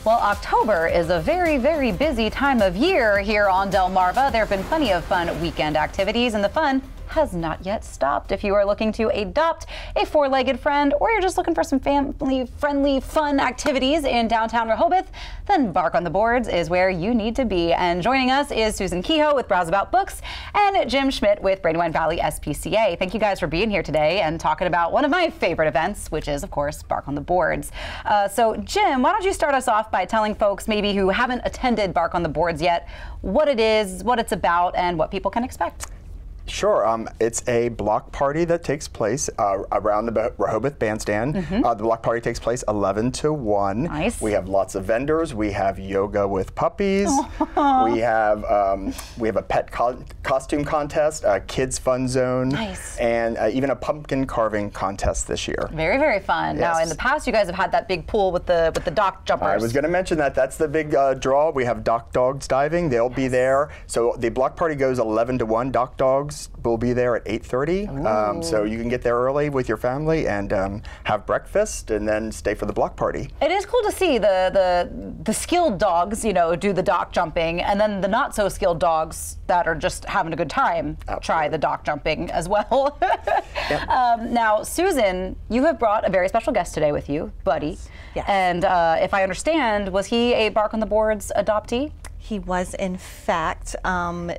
Well, October is a very, very busy time of year here on Delmarva. There have been plenty of fun weekend activities, and the fun has not yet stopped. If you are looking to adopt a four-legged friend, or you're just looking for some family-friendly fun activities in downtown Rehoboth, then Bark on the Boards is where you need to be. And joining us is Susan Kehoe with Browse About Books and Jim Schmidt with Brandywine Valley SPCA. Thank you guys for being here today and talking about one of my favorite events, which is, of course, Bark on the Boards. So, Jim, why don't you start us off by telling folks maybe who haven't attended Bark on the Boards yet what it is, what it's about, and what people can expect. Sure. It's a block party that takes place around the Rehoboth Bandstand. The block party takes place 11 to 1. Nice. We have lots of vendors. We have yoga with puppies. We have a pet costume contest, a kids fun zone, nice. And even a pumpkin carving contest this year. Very, very fun. Yes. Now, in the past, you guys have had that big pool with the dock jumpers. I was going to mention that. That's the big draw. We have dock dogs diving. They'll be there. So the block party goes 11 to 1. Dock dogs will be there at 8:30, so you can get there early with your family and have breakfast and then stay for the block party. It is cool to see the skilled dogs, you know, do the dock jumping, and then the not so skilled dogs that are just having a good time try the dock jumping as well. Yep. Now, Susan, you have brought a very special guest today with you, Buddy. Yes. And if I understand, was he a Bark on the Boards adoptee? He was, in fact.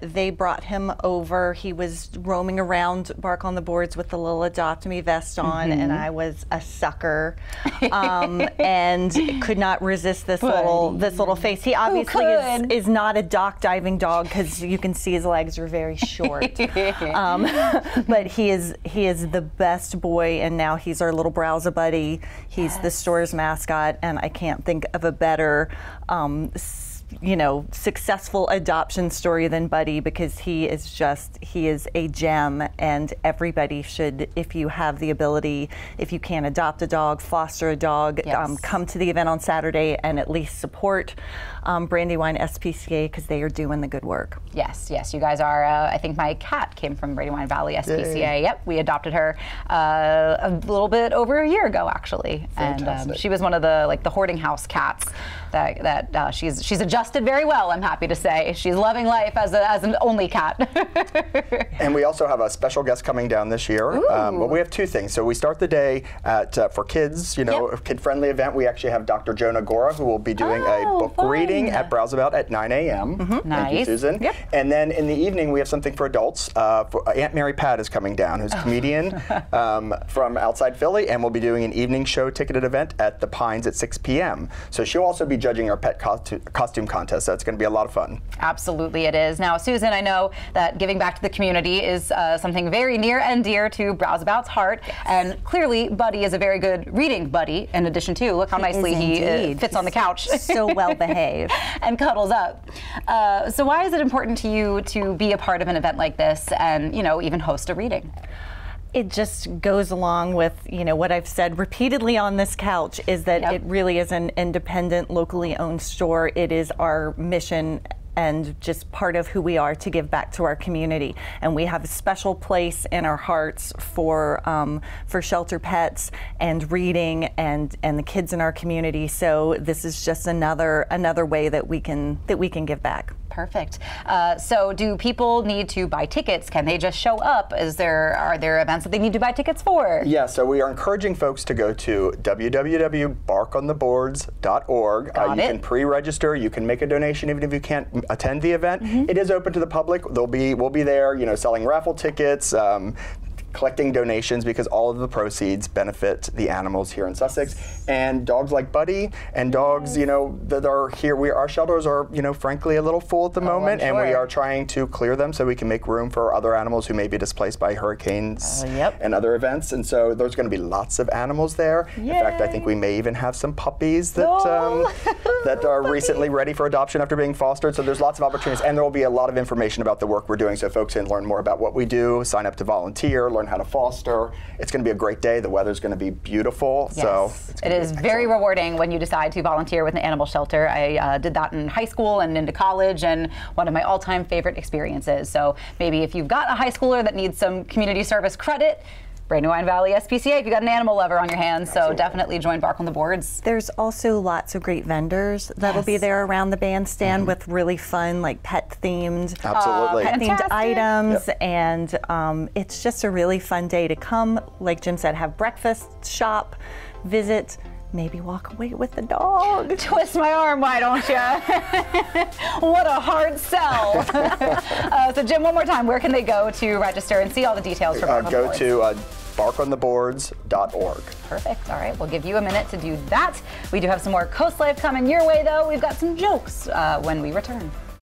They brought him over. He was roaming around Bark on the Boards with the little Adopt Me vest on, and I was a sucker and could not resist this little face. He obviously is not a dock diving dog because you can see his legs are very short. But he is the best boy, and now he's our little Browser buddy. He's the store's mascot, and I can't think of a better successful adoption story than Buddy, because he is a gem, and everybody should, if you have the ability, if you can adopt a dog, foster a dog, come to the event on Saturday and at least support Brandywine SPCA, because they are doing the good work. Yes, yes, you guys are. I think my cat came from Brandywine Valley SPCA. Yay. Yep, we adopted her a little bit over a year ago, actually. Fantastic. And she was one of the hoarding house cats that she's adjusted very well, I'm happy to say. She's loving life as an only cat. And we also have a special guest coming down this year. Well, we have two things. So we start the day for kids, a kid-friendly event. We actually have Dr. Jonah Gora, who will be doing a book reading at Browse About at 9 a.m. Nice. Thank you, Susan. Yep. And then in the evening, we have something for adults. Aunt Mary Pat is coming down, who's a comedian from outside Philly, and we'll be doing an evening show ticketed event at the Pines at 6 p.m. So she'll also be judging our pet costume contest. So it's going to be a lot of fun. Absolutely it is. Now, Susan, I know that giving back to the community is something very near and dear to Browse About's heart, and clearly Buddy is a very good reading buddy, in addition to, look how nicely he fits on the couch. So well behaved. And cuddles up. So why is it important to you to be a part of an event like this and, even host a reading? It just goes along with, what I've said repeatedly on this couch, is that it really is an independent, locally owned store. It is our mission and just part of who we are to give back to our community. And we have a special place in our hearts for shelter pets and reading and the kids in our community. So this is just another way that we can give back. Perfect. So do people need to buy tickets? Can they just show up? Are there events that they need to buy tickets for? Yeah, so we are encouraging folks to go to www.barkontheboards.org. You can pre-register. You can make a donation even if you can't attend the event. It is open to the public. We'll be there, selling raffle tickets, collecting donations, because all of the proceeds benefit the animals here in Sussex, and dogs like Buddy and dogs, that are here. Our shelters are, frankly, a little full at the moment, and we are trying to clear them so we can make room for other animals who may be displaced by hurricanes and other events. And so there's going to be lots of animals there. Yay. In fact, I think we may even have some puppies that that are recently ready for adoption after being fostered. So there's lots of opportunities, and there will be a lot of information about the work we're doing, so folks can learn more about what we do, sign up to volunteer, learn how to foster. It's going to be a great day. The weather's going to be beautiful. Yes. So it is very rewarding when you decide to volunteer with an animal shelter. I did that in high school and into college, and one of my all-time favorite experiences. So maybe if you've got a high schooler that needs some community service credit, Brandywine Valley SPCA if you got an animal lover on your hands. So definitely join Bark on the Boards. There's also lots of great vendors that'll be there around the bandstand with really fun, like pet-themed, pet-themed items, and it's just a really fun day to come. Like Jim said, have breakfast, shop, visit. Maybe walk away with the dog. Twist my arm, why don't you? What a hard sell. So Jim, one more time, where can they go to register and see all the details for Bark on the Boards? Go to barkontheboards.org. Perfect. All right, we'll give you a minute to do that. We do have some more Coast Life coming your way, though. We've got some jokes when we return.